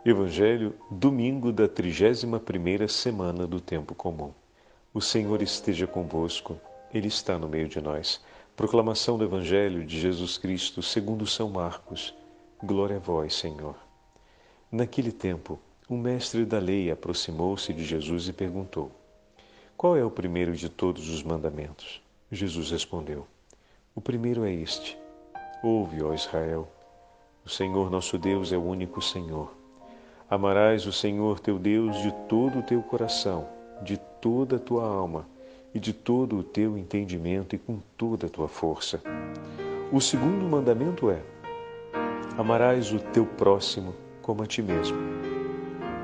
Evangelho, domingo da 31ª semana do Tempo Comum. O Senhor esteja convosco, Ele está no meio de nós. Proclamação do Evangelho de Jesus Cristo segundo São Marcos. Glória a vós, Senhor. Naquele tempo, um mestre da lei aproximou-se de Jesus e perguntou: Qual é o primeiro de todos os mandamentos? Jesus respondeu: O primeiro é este: Ouve, ó Israel, o Senhor nosso Deus é o único Senhor. Amarás o Senhor teu Deus de todo o teu coração, de toda a tua alma e de todo o teu entendimento e com toda a tua força. O segundo mandamento é: amarás o teu próximo como a ti mesmo.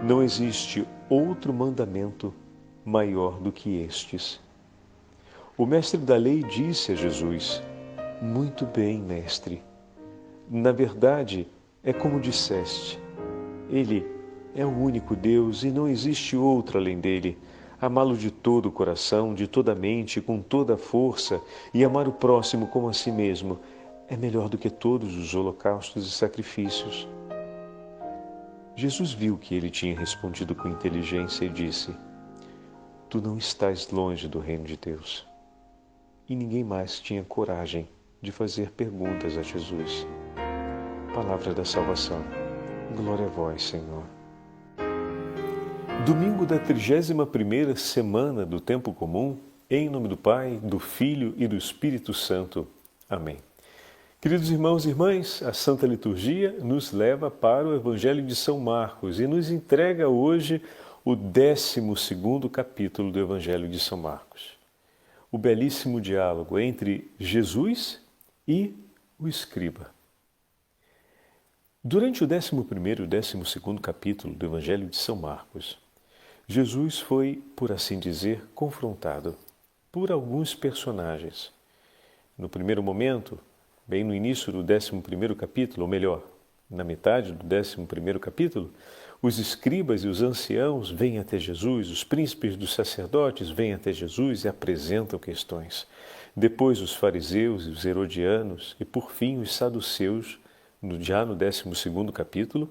Não existe outro mandamento maior do que estes. O mestre da lei disse a Jesus: Muito bem, mestre. Na verdade, é como disseste. Ele é o único Deus e não existe outro além dele. Amá-lo de todo o coração, de toda a mente, com toda a força e amar o próximo como a si mesmo é melhor do que todos os holocaustos e sacrifícios. Jesus viu que ele tinha respondido com inteligência e disse: Tu não estás longe do reino de Deus. E ninguém mais tinha coragem de fazer perguntas a Jesus. Palavra da salvação. Glória a vós, Senhor. Domingo da 31ª semana do Tempo Comum, em nome do Pai, do Filho e do Espírito Santo. Amém. Queridos irmãos e irmãs, a Santa Liturgia nos leva para o Evangelho de São Marcos e nos entrega hoje o 12º capítulo do Evangelho de São Marcos. O belíssimo diálogo entre Jesus e o escriba. Durante o 11º e o 12º capítulo do Evangelho de São Marcos, Jesus foi, por assim dizer, confrontado por alguns personagens. No primeiro momento, bem no início do 11º capítulo, ou melhor, na metade do 11º capítulo, os escribas e os anciãos vêm até Jesus, os príncipes dos sacerdotes vêm até Jesus e apresentam questões. Depois os fariseus e os herodianos e, por fim, os saduceus, já no 12º capítulo,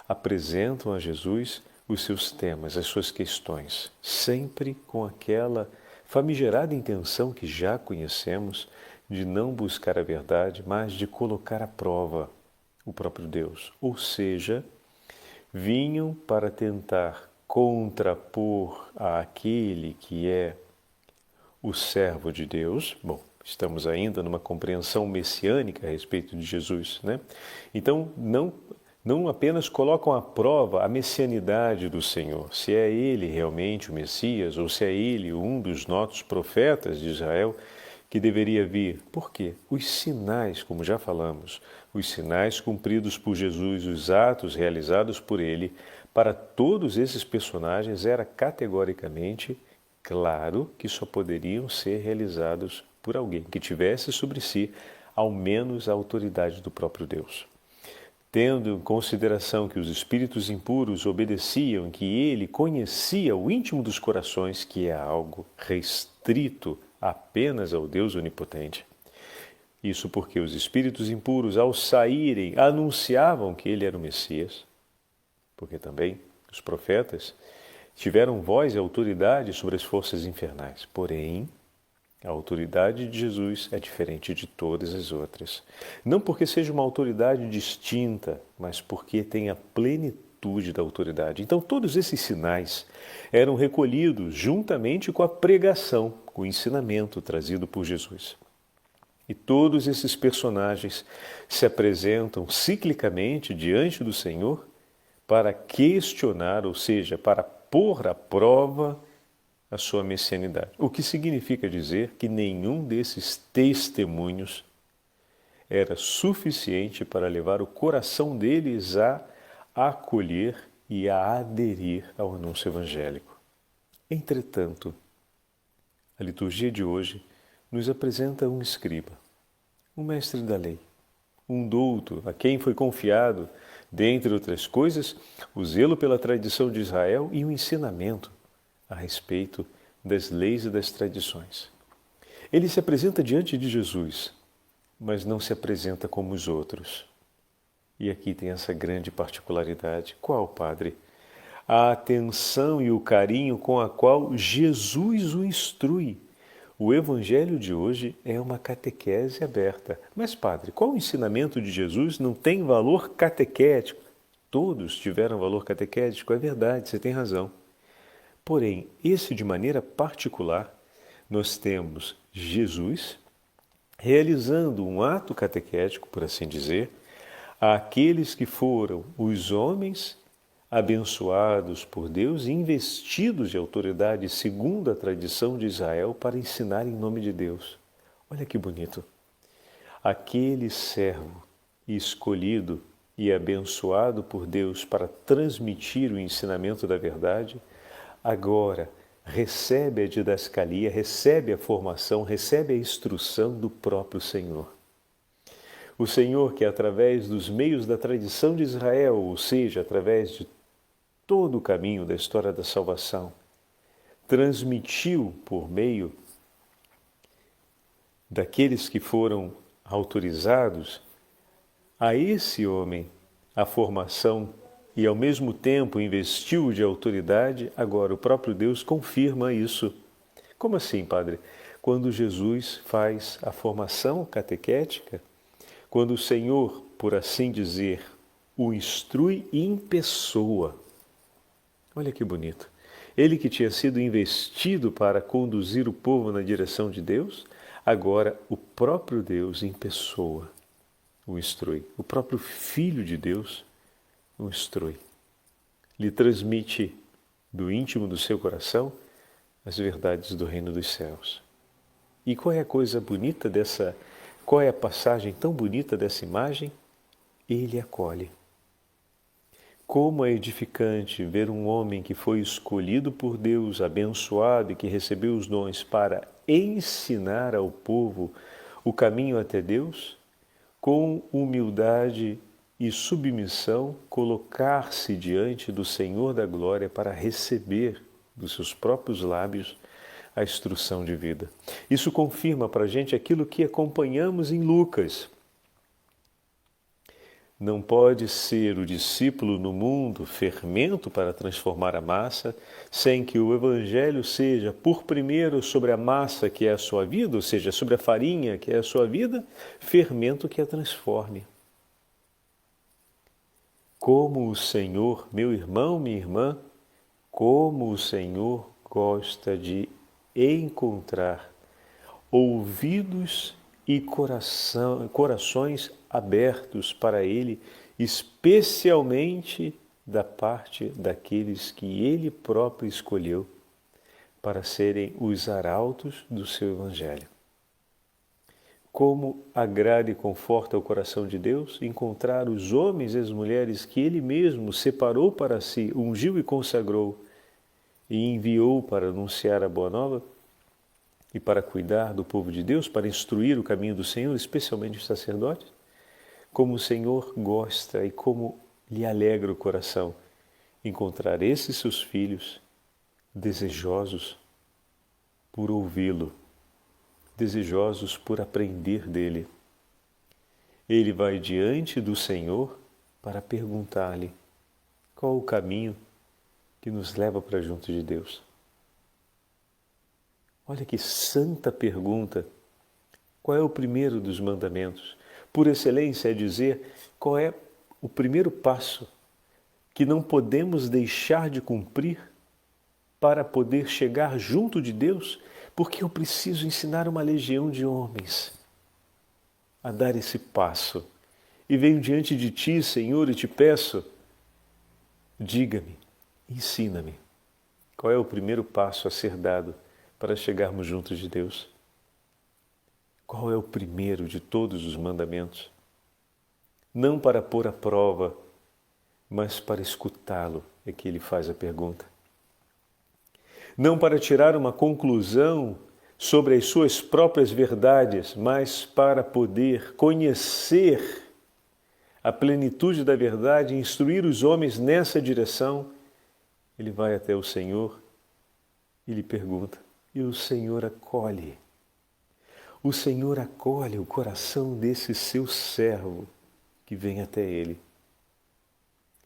apresentam a Jesus os seus temas, as suas questões, sempre com aquela famigerada intenção que já conhecemos de não buscar a verdade, mas de colocar à prova o próprio Deus. Ou seja, vinham para tentar contrapor àquele que é o servo de Deus. Bom, estamos ainda numa compreensão messiânica a respeito de Jesus, né? Então, não apenas colocam à prova a messianidade do Senhor, se é Ele realmente o Messias ou se é Ele um dos nossos profetas de Israel que deveria vir. Por quê? Os sinais, como já falamos, os sinais cumpridos por Jesus, os atos realizados por Ele, para todos esses personagens era categoricamente claro que só poderiam ser realizados por alguém que tivesse sobre si ao menos a autoridade do próprio Deus. Tendo em consideração que os espíritos impuros obedeciam, que ele conhecia o íntimo dos corações, que é algo restrito apenas ao Deus onipotente. Isso porque os espíritos impuros, ao saírem, anunciavam que ele era o Messias, porque também os profetas tiveram voz e autoridade sobre as forças infernais. Porém, a autoridade de Jesus é diferente de todas as outras. Não porque seja uma autoridade distinta, mas porque tem a plenitude da autoridade. Então, todos esses sinais eram recolhidos juntamente com a pregação, com o ensinamento trazido por Jesus. E todos esses personagens se apresentam ciclicamente diante do Senhor para questionar, ou seja, para pôr à prova a sua messianidade. O que significa dizer que nenhum desses testemunhos era suficiente para levar o coração deles a acolher e a aderir ao anúncio evangélico. Entretanto, a liturgia de hoje nos apresenta um escriba, um mestre da lei, um douto a quem foi confiado, dentre outras coisas, o zelo pela tradição de Israel e o ensinamento a respeito das leis e das tradições. Ele se apresenta diante de Jesus, mas não se apresenta como os outros. E aqui tem essa grande particularidade. Qual, Padre? A atenção e o carinho com a qual Jesus o instrui. O Evangelho de hoje é uma catequese aberta. Mas, Padre, qual o ensinamento de Jesus não tem valor catequético? Todos tiveram valor catequético, é verdade, você tem razão. Porém, esse de maneira particular, nós temos Jesus realizando um ato catequético, por assim dizer, àqueles que foram os homens abençoados por Deus e investidos de autoridade segundo a tradição de Israel para ensinar em nome de Deus. Olha que bonito. Aquele servo escolhido e abençoado por Deus para transmitir o ensinamento da verdade, agora recebe a didascalia, recebe a formação, recebe a instrução do próprio Senhor. O Senhor que através dos meios da tradição de Israel, ou seja, através de todo o caminho da história da salvação, transmitiu por meio daqueles que foram autorizados a esse homem a formação e ao mesmo tempo investiu de autoridade, agora o próprio Deus confirma isso. Como assim, Padre? Quando Jesus faz a formação catequética, quando o Senhor, por assim dizer, o instrui em pessoa. Olha que bonito. Ele que tinha sido investido para conduzir o povo na direção de Deus, agora o próprio Deus em pessoa o instrui. O próprio Filho de Deus o instrui. Lhe transmite do íntimo do seu coração as verdades do reino dos céus. E qual é a coisa bonita dessa, qual é a passagem tão bonita dessa imagem? Ele acolhe. Como é edificante ver um homem que foi escolhido por Deus, abençoado e que recebeu os dons para ensinar ao povo o caminho até Deus, com humildade e submissão, colocar-se diante do Senhor da glória para receber dos seus próprios lábios a instrução de vida. Isso confirma para a gente aquilo que acompanhamos em Lucas. Não pode ser o discípulo no mundo fermento para transformar a massa, sem que o Evangelho seja, por primeiro, sobre a massa que é a sua vida, ou seja, sobre a farinha que é a sua vida, fermento que a transforme. Como o Senhor, meu irmão, minha irmã, como o Senhor gosta de encontrar ouvidos e corações abertos para Ele, especialmente da parte daqueles que Ele próprio escolheu para serem os arautos do seu Evangelho. Como agrada e conforta o coração de Deus encontrar os homens e as mulheres que Ele mesmo separou para si, ungiu e consagrou e enviou para anunciar a Boa Nova e para cuidar do povo de Deus, para instruir o caminho do Senhor, especialmente os sacerdotes. Como o Senhor gosta e como lhe alegra o coração encontrar esses seus filhos desejosos por ouvi-lo, desejosos por aprender dele. Ele vai diante do Senhor para perguntar-lhe qual o caminho que nos leva para junto de Deus. Olha que santa pergunta. Qual é o primeiro dos mandamentos? Por excelência é dizer qual é o primeiro passo que não podemos deixar de cumprir para poder chegar junto de Deus, porque eu preciso ensinar uma legião de homens a dar esse passo. E venho diante de Ti, Senhor, e te peço, diga-me, ensina-me, qual é o primeiro passo a ser dado para chegarmos juntos de Deus? Qual é o primeiro de todos os mandamentos? Não para pôr à prova, mas para escutá-lo, é que ele faz a pergunta. Não para tirar uma conclusão sobre as suas próprias verdades, mas para poder conhecer a plenitude da verdade e instruir os homens nessa direção. Ele vai até o Senhor e lhe pergunta, e o Senhor acolhe. O Senhor acolhe o coração desse seu servo que vem até Ele.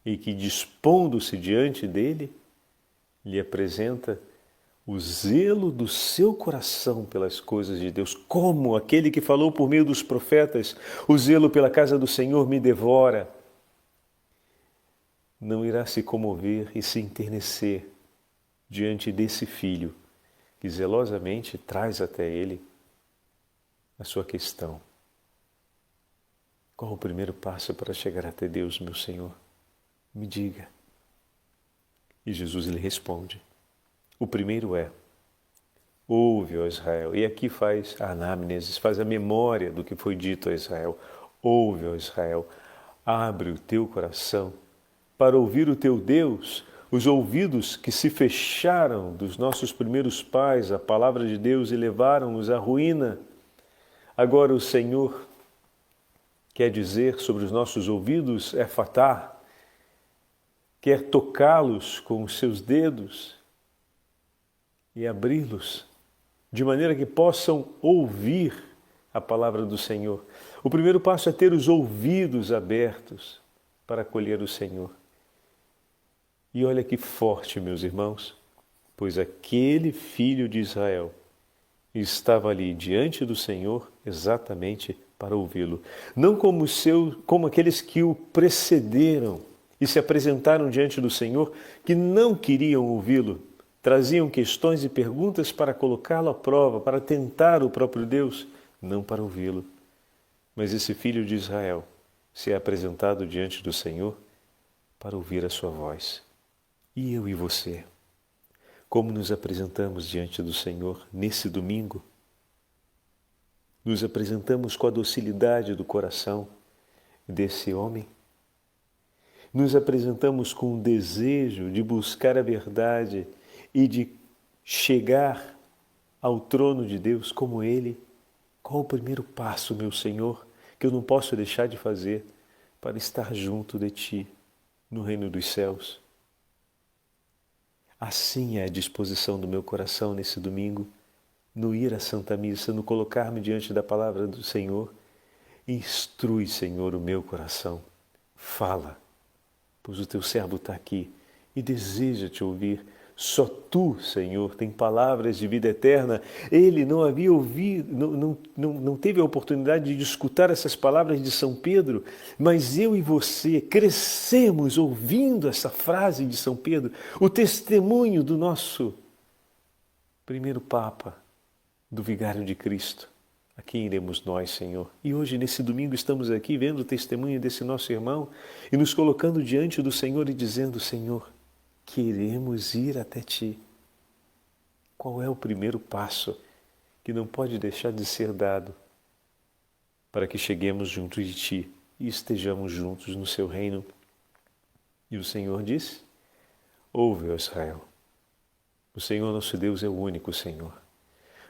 e que, dispondo-se diante dele, lhe apresenta o zelo do seu coração pelas coisas de Deus, como aquele que falou por meio dos profetas: o zelo pela casa do Senhor me devora. Não irá se comover e se enternecer diante desse filho que zelosamente traz até ele a sua questão. Qual o primeiro passo para chegar até Deus, meu Senhor? Me diga. E Jesus lhe responde. O primeiro é: ouve, ó Israel. E aqui faz a anamnese, faz a memória do que foi dito a Israel. Ouve, ó Israel, abre o teu coração para ouvir o teu Deus. Os ouvidos que se fecharam dos nossos primeiros pais à palavra de Deus e levaram-nos à ruína. Agora o Senhor quer dizer sobre os nossos ouvidos, efatá, quer tocá-los com os seus dedos e abri-los, de maneira que possam ouvir a palavra do Senhor. O primeiro passo é ter os ouvidos abertos para acolher o Senhor. E olha que forte, meus irmãos, pois aquele filho de Israel estava ali diante do Senhor exatamente para ouvi-lo. Não como aqueles que o precederam e se apresentaram diante do Senhor, que não queriam ouvi-lo, traziam questões e perguntas para colocá-lo à prova, para tentar o próprio Deus, não para ouvi-lo. Mas esse filho de Israel se é apresentado diante do Senhor para ouvir a sua voz. E eu e você, como nos apresentamos diante do Senhor nesse domingo? Nos apresentamos com a docilidade do coração desse homem? Nos apresentamos com o desejo de buscar a verdade e de chegar ao trono de Deus como Ele? Qual o primeiro passo, meu Senhor, que eu não posso deixar de fazer para estar junto de Ti no reino dos céus? Assim é a disposição do meu coração nesse domingo, no ir à Santa Missa, no colocar-me diante da palavra do Senhor. Instrui, Senhor, o meu coração. Fala, pois o Teu servo está aqui e deseja Te ouvir. Só Tu, Senhor, tem palavras de vida eterna. Ele não havia ouvido, não teve a oportunidade de escutar essas palavras de São Pedro, mas eu e você crescemos ouvindo essa frase de São Pedro, o testemunho do nosso primeiro Papa, do Vigário de Cristo. A quem iremos nós, Senhor? E hoje, nesse domingo, estamos aqui vendo o testemunho desse nosso irmão e nos colocando diante do Senhor e dizendo: Senhor, queremos ir até Ti. Qual é o primeiro passo que não pode deixar de ser dado para que cheguemos junto de Ti e estejamos juntos no Seu reino? E o Senhor disse: ouve, ó Israel, o Senhor nosso Deus é o único Senhor.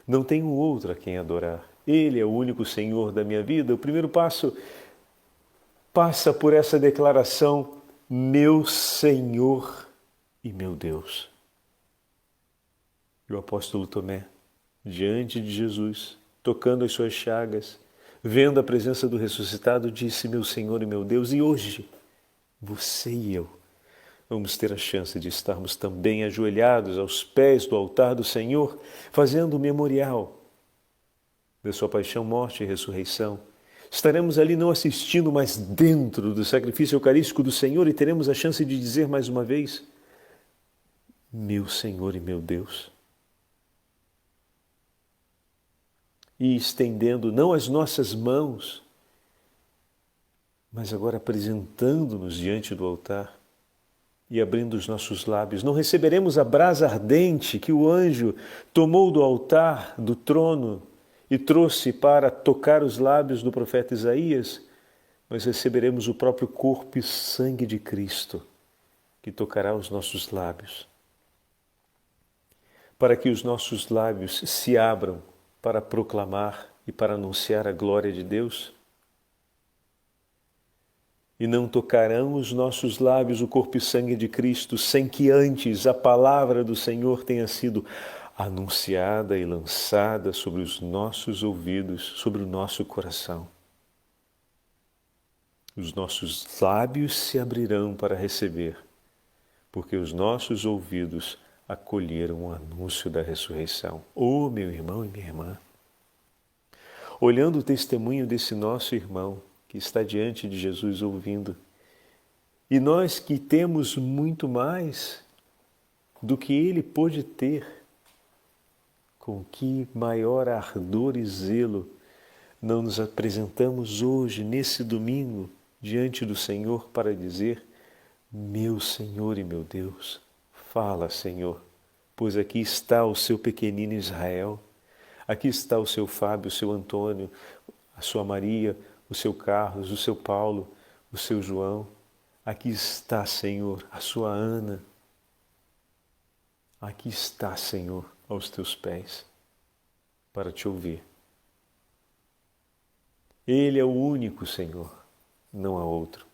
Não tenho outro a quem adorar. Ele é o único Senhor da minha vida. O primeiro passo passa por essa declaração: meu Senhor e meu Deus. E o apóstolo Tomé, diante de Jesus, tocando as suas chagas, vendo a presença do ressuscitado, disse: meu Senhor e meu Deus. E hoje, você e eu vamos ter a chance de estarmos também ajoelhados aos pés do altar do Senhor, fazendo o memorial da sua paixão, morte e ressurreição. Estaremos ali não assistindo, mas dentro do sacrifício eucarístico do Senhor, e teremos a chance de dizer mais uma vez: meu Senhor e meu Deus. E estendendo não as nossas mãos, mas agora apresentando-nos diante do altar e abrindo os nossos lábios. Não receberemos a brasa ardente que o anjo tomou do altar, do trono, e trouxe para tocar os lábios do profeta Isaías, mas receberemos o próprio corpo e sangue de Cristo, que tocará os nossos lábios, para que os nossos lábios se abram para proclamar e para anunciar a glória de Deus. E não tocarão os nossos lábios o corpo e sangue de Cristo sem que antes a palavra do Senhor tenha sido anunciada e lançada sobre os nossos ouvidos, sobre o nosso coração. os nossos lábios se abrirão para receber, porque os nossos ouvidos acolheram o anúncio da ressurreição. Oh, meu irmão e minha irmã, olhando o testemunho desse nosso irmão que está diante de Jesus ouvindo, e nós que temos muito mais do que ele pôde ter, com que maior ardor e zelo não nos apresentamos hoje, nesse domingo, diante do Senhor para dizer: meu Senhor e meu Deus, fala, Senhor, pois aqui está o seu pequenino Israel, aqui está o seu Fábio, o seu Antônio, a sua Maria, o seu Carlos, o seu Paulo, o seu João, aqui está, Senhor, a sua Ana, aqui está, Senhor, aos teus pés, para te ouvir. Ele é o único Senhor, não há outro.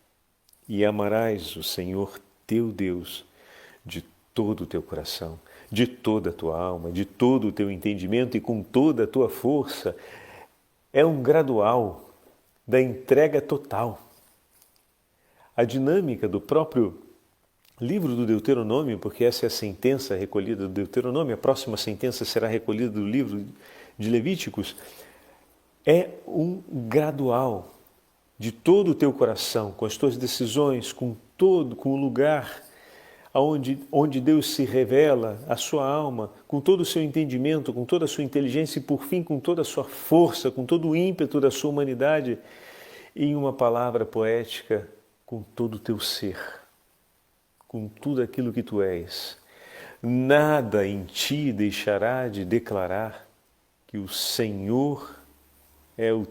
E amarás o Senhor teu Deus de todo o teu coração, de toda a tua alma, de todo o teu entendimento e com toda a tua força. É um gradual da entrega total. A dinâmica do próprio livro do Deuteronômio, porque essa é a sentença recolhida do Deuteronômio, a próxima sentença será recolhida do livro de Levíticos, é um gradual de todo o teu coração, com as tuas decisões, com o lugar onde Deus se revela, a sua alma, com todo o seu entendimento, com toda a sua inteligência e, por fim, com toda a sua força, com todo o ímpeto da sua humanidade, e, em uma palavra poética, com todo o teu ser, com tudo aquilo que tu és. Nada em ti deixará de declarar que o Senhor é o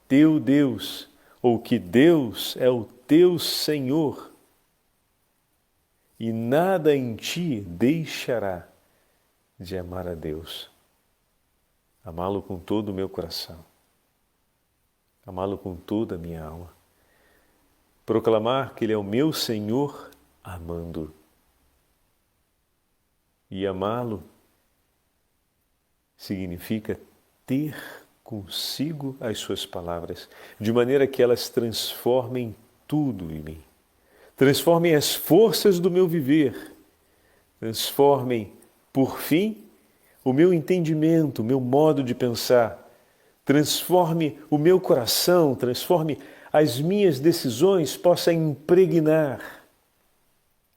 teu Deus, ou que Deus é o teu Senhor, e nada em ti deixará de amar a Deus, amá-lo com todo o meu coração, amá-lo com toda a minha alma, proclamar que Ele é o meu Senhor, amando, e amá-lo significa ter consigo as suas palavras, de maneira que elas transformem tudo em mim. Transformem as forças do meu viver. Transformem, por fim, o meu entendimento, o meu modo de pensar. Transforme o meu coração, transforme as minhas decisões, possa impregnar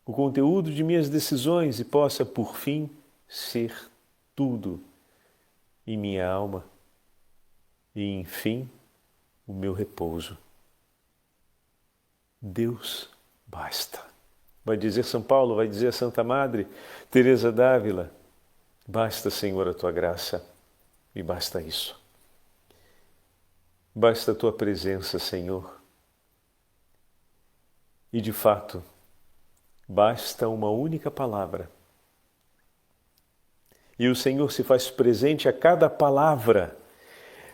o conteúdo de minhas decisões e possa, por fim, ser tudo em minha alma. E, enfim, o meu repouso. Deus basta. Vai dizer São Paulo, vai dizer Santa Madre Teresa d'Ávila, basta, Senhor, a tua graça, e basta isso. Basta a tua presença, Senhor. E, de fato, basta uma única palavra. E o Senhor se faz presente a cada palavra.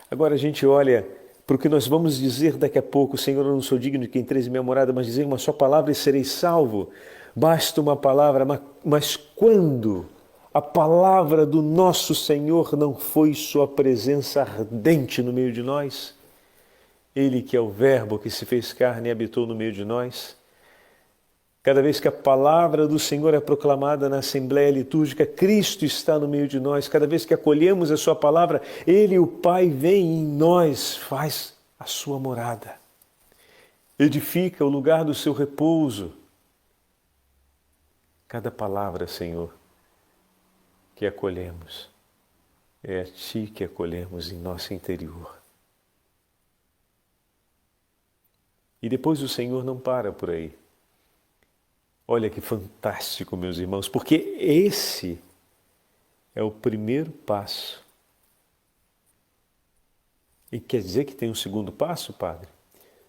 Agora a gente olha para o que nós vamos dizer daqui a pouco. Senhor, eu não sou digno de que entreis em minha morada, mas dizer uma só palavra e serei salvo. Basta uma palavra, mas quando a palavra do nosso Senhor não foi sua presença ardente no meio de nós? Ele que é o Verbo que se fez carne e habitou no meio de nós. Cada vez que a palavra do Senhor é proclamada na Assembleia Litúrgica, Cristo está no meio de nós. Cada vez que acolhemos a sua palavra, Ele, o Pai, vem em nós, faz a sua morada. Edifica o lugar do seu repouso. Cada palavra, Senhor, que acolhemos, é a Ti que acolhemos em nosso interior. E depois o Senhor não para por aí. Olha que fantástico, meus irmãos, porque esse é o primeiro passo. E quer dizer que tem um segundo passo, Padre?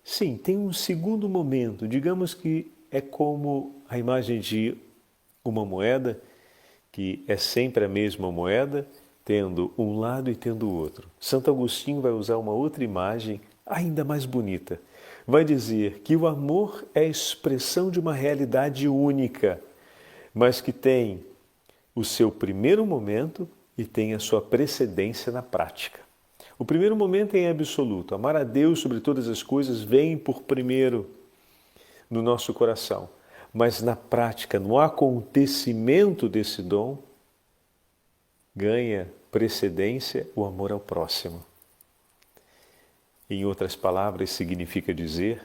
Sim, tem um segundo momento. Digamos que é como a imagem de uma moeda, que é sempre a mesma moeda, tendo um lado e tendo o outro. Santo Agostinho vai usar uma outra imagem ainda mais bonita. Vai dizer que o amor é a expressão de uma realidade única, mas que tem o seu primeiro momento e tem a sua precedência na prática. O primeiro momento é em absoluto. Amar a Deus sobre todas as coisas vem por primeiro no nosso coração. Mas na prática, no acontecimento desse dom, ganha precedência o amor ao próximo. Em outras palavras, significa dizer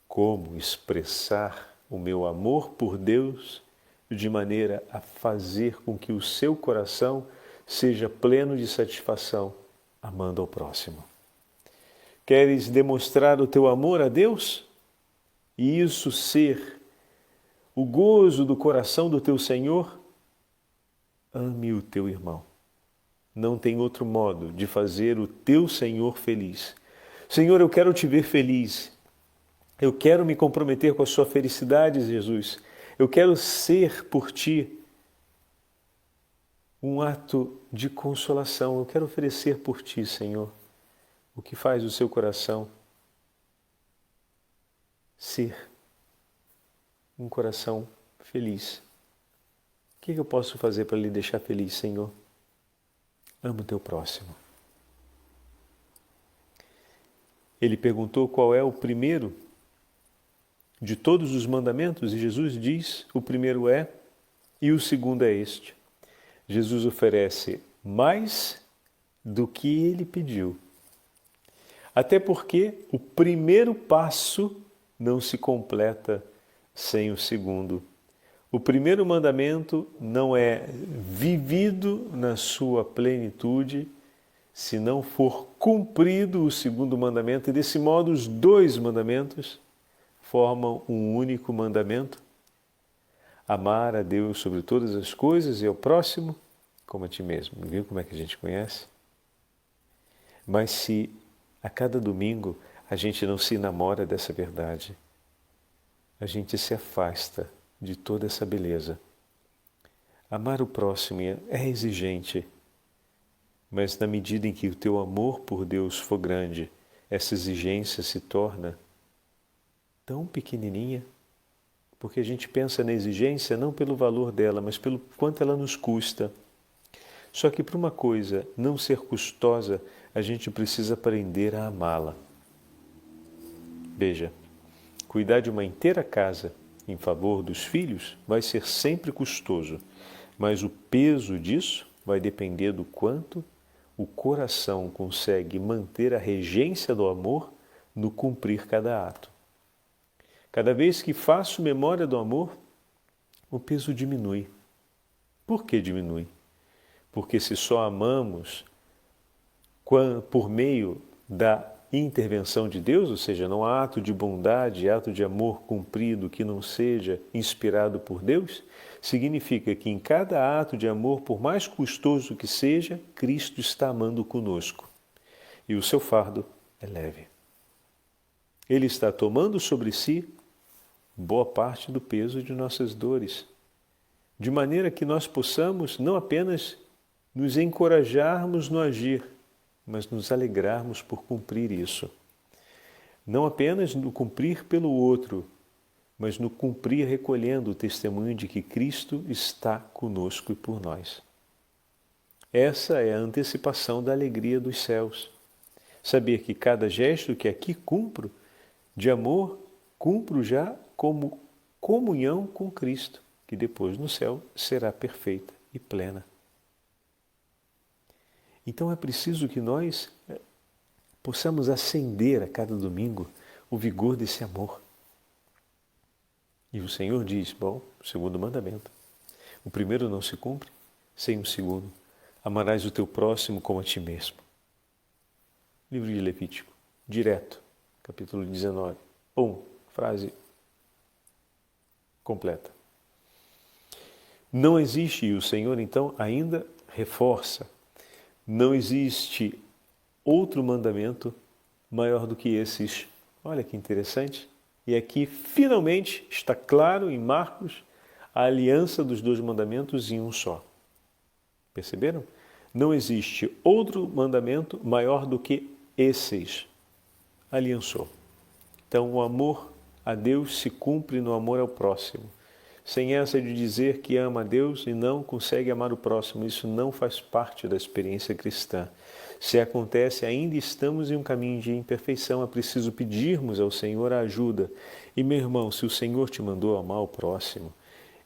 como expressar o meu amor por Deus de maneira a fazer com que o seu coração seja pleno de satisfação, amando ao próximo. Queres demonstrar o teu amor a Deus? E isso ser o gozo do coração do teu Senhor? Ame o teu irmão. Não tem outro modo de fazer o teu Senhor feliz. Senhor, eu quero te ver feliz. Eu quero me comprometer com a sua felicidade, Jesus. Eu quero ser por ti um ato de consolação. Eu quero oferecer por ti, Senhor, o que faz o seu coração ser um coração feliz. O que eu posso fazer para lhe deixar feliz, Senhor? Ama o teu próximo. Ele perguntou qual é o primeiro de todos os mandamentos e Jesus diz, o primeiro é e o segundo é este. Jesus oferece mais do que ele pediu. Até porque o primeiro passo não se completa sem o segundo. O primeiro mandamento não é vivido na sua plenitude se não for cumprido o segundo mandamento, e desse modo os dois mandamentos formam um único mandamento: amar a Deus sobre todas as coisas e ao próximo como a ti mesmo. Viu como é que a gente conhece? Mas se a cada domingo a gente não se namora dessa verdade, a gente se afasta de toda essa beleza. Amar o próximo é exigente, mas na medida em que o teu amor por Deus for grande, essa exigência se torna tão pequenininha, porque a gente pensa na exigência não pelo valor dela, mas pelo quanto ela nos custa. Só que para uma coisa não ser custosa, a gente precisa aprender a amá-la. Veja, cuidar de uma inteira casa em favor dos filhos vai ser sempre custoso, mas o peso disso vai depender do quanto o coração consegue manter a regência do amor no cumprir cada ato. Cada vez que faço memória do amor, o peso diminui. Por que diminui? Porque se só amamos por meio da intervenção de Deus, ou seja, não há ato de bondade, ato de amor cumprido que não seja inspirado por Deus, significa que em cada ato de amor, por mais custoso que seja, Cristo está amando conosco. E o seu fardo é leve. Ele está tomando sobre si boa parte do peso de nossas dores, de maneira que nós possamos não apenas nos encorajarmos no agir, mas nos alegrarmos por cumprir isso. Não apenas no cumprir pelo outro, mas no cumprir recolhendo o testemunho de que Cristo está conosco e por nós. Essa é a antecipação da alegria dos céus. Saber que cada gesto que aqui cumpro, de amor, cumpro já como comunhão com Cristo, que depois no céu será perfeita e plena. Então é preciso que nós possamos acender a cada domingo o vigor desse amor. E o Senhor diz, bom, o segundo mandamento. O primeiro não se cumpre sem o segundo. Amarás o teu próximo como a ti mesmo. Livro de Levítico, direto, capítulo 19. Frase completa. Não existe, e o Senhor então ainda reforça, não existe outro mandamento maior do que esses. Olha que interessante. E aqui, finalmente, está claro em Marcos a aliança dos dois mandamentos em um só. Perceberam? Não existe outro mandamento maior do que esses. Aliançou. Então, o amor a Deus se cumpre no amor ao próximo. sem essa de dizer que ama a Deus e não consegue amar o próximo. Isso não faz parte da experiência cristã. Se acontece, ainda estamos em um caminho de imperfeição, é preciso pedirmos ao Senhor a ajuda. E, meu irmão, se o Senhor te mandou amar o próximo,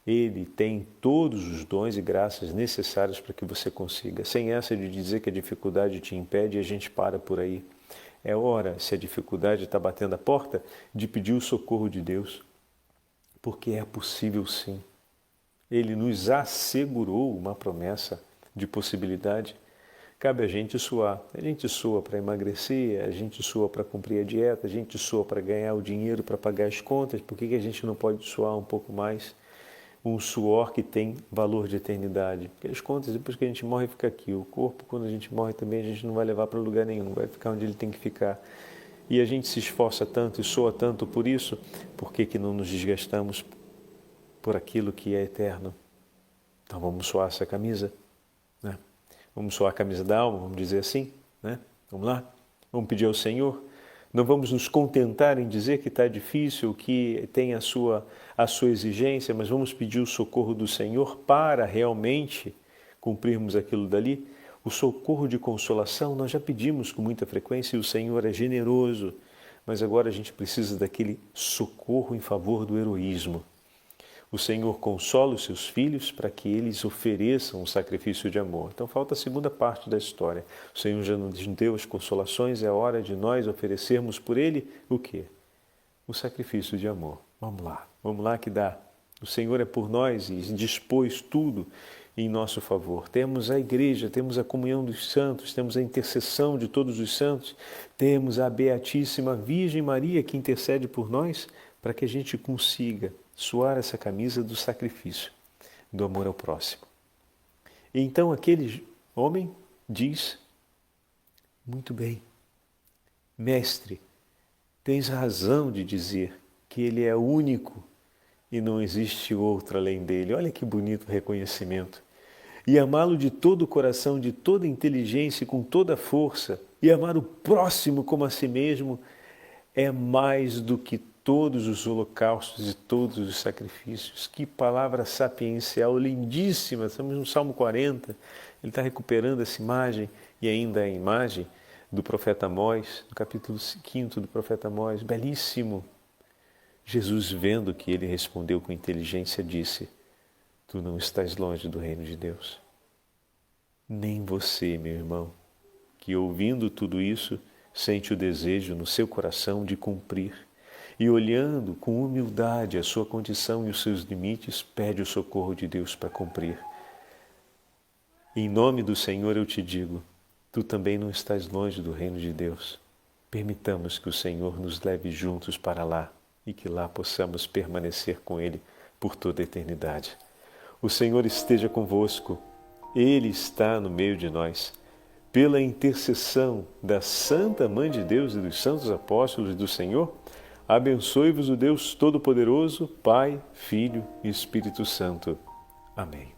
Ele tem todos os dons e graças necessários para que você consiga. Sem essa de dizer que a dificuldade te impede e a gente para por aí. É hora, se a dificuldade está batendo a porta, de pedir o socorro de Deus. Porque é possível sim. Ele nos assegurou uma promessa de possibilidade. Cabe a gente suar. A gente sua para emagrecer, a gente sua para cumprir a dieta, a gente sua para ganhar o dinheiro, para pagar as contas. Por que a gente não pode suar um pouco mais? Um suor que tem valor de eternidade. Porque as contas, depois que a gente morre, fica aqui. O corpo, quando a gente morre também, a gente não vai levar para lugar nenhum, vai ficar onde ele tem que ficar. E a gente se esforça tanto e soa tanto por isso, por que não nos desgastamos por aquilo que é eterno? Então vamos suar essa camisa, né? Vamos suar a camisa da alma, vamos dizer assim, né? Vamos lá? Vamos pedir ao Senhor? Não vamos nos contentar em dizer que está difícil, que tem a sua exigência, mas vamos pedir o socorro do Senhor para realmente cumprirmos aquilo dali. O socorro de consolação nós já pedimos com muita frequência e o Senhor é generoso, mas agora a gente precisa daquele socorro em favor do heroísmo. O Senhor consola os seus filhos para que eles ofereçam um sacrifício de amor. Então falta a segunda parte da história. O Senhor já nos deu as consolações, é hora de nós oferecermos por Ele o quê? O sacrifício de amor. Vamos lá que dá. O Senhor é por nós e dispôs tudo em nosso favor. Temos a igreja, temos a comunhão dos santos, temos a intercessão de todos os santos, temos a Beatíssima Virgem Maria que intercede por nós para que a gente consiga suar essa camisa do sacrifício, do amor ao próximo. E então aquele homem diz, muito bem, mestre, tens razão de dizer que ele é único e não existe outro além dele. Olha que bonito reconhecimento. E amá-lo de todo o coração, de toda a inteligência e com toda a força, e amar o próximo como a si mesmo, é mais do que todos os holocaustos e todos os sacrifícios. Que palavra sapiencial, lindíssima. Estamos no Salmo 40, ele está recuperando essa imagem, e ainda a imagem do profeta Amós, no capítulo 5 do profeta Amós, belíssimo. Jesus, vendo que ele respondeu com inteligência, disse, tu não estás longe do reino de Deus. Nem você, meu irmão, que ouvindo tudo isso, sente o desejo no seu coração de cumprir e olhando com humildade a sua condição e os seus limites, pede o socorro de Deus para cumprir. Em nome do Senhor eu te digo, tu também não estás longe do reino de Deus. Permitamos que o Senhor nos leve juntos para lá e que lá possamos permanecer com Ele por toda a eternidade. O Senhor esteja convosco, Ele está no meio de nós. Pela intercessão da Santa Mãe de Deus e dos santos apóstolos do Senhor, abençoe-vos o Deus Todo-Poderoso, Pai, Filho e Espírito Santo. Amém.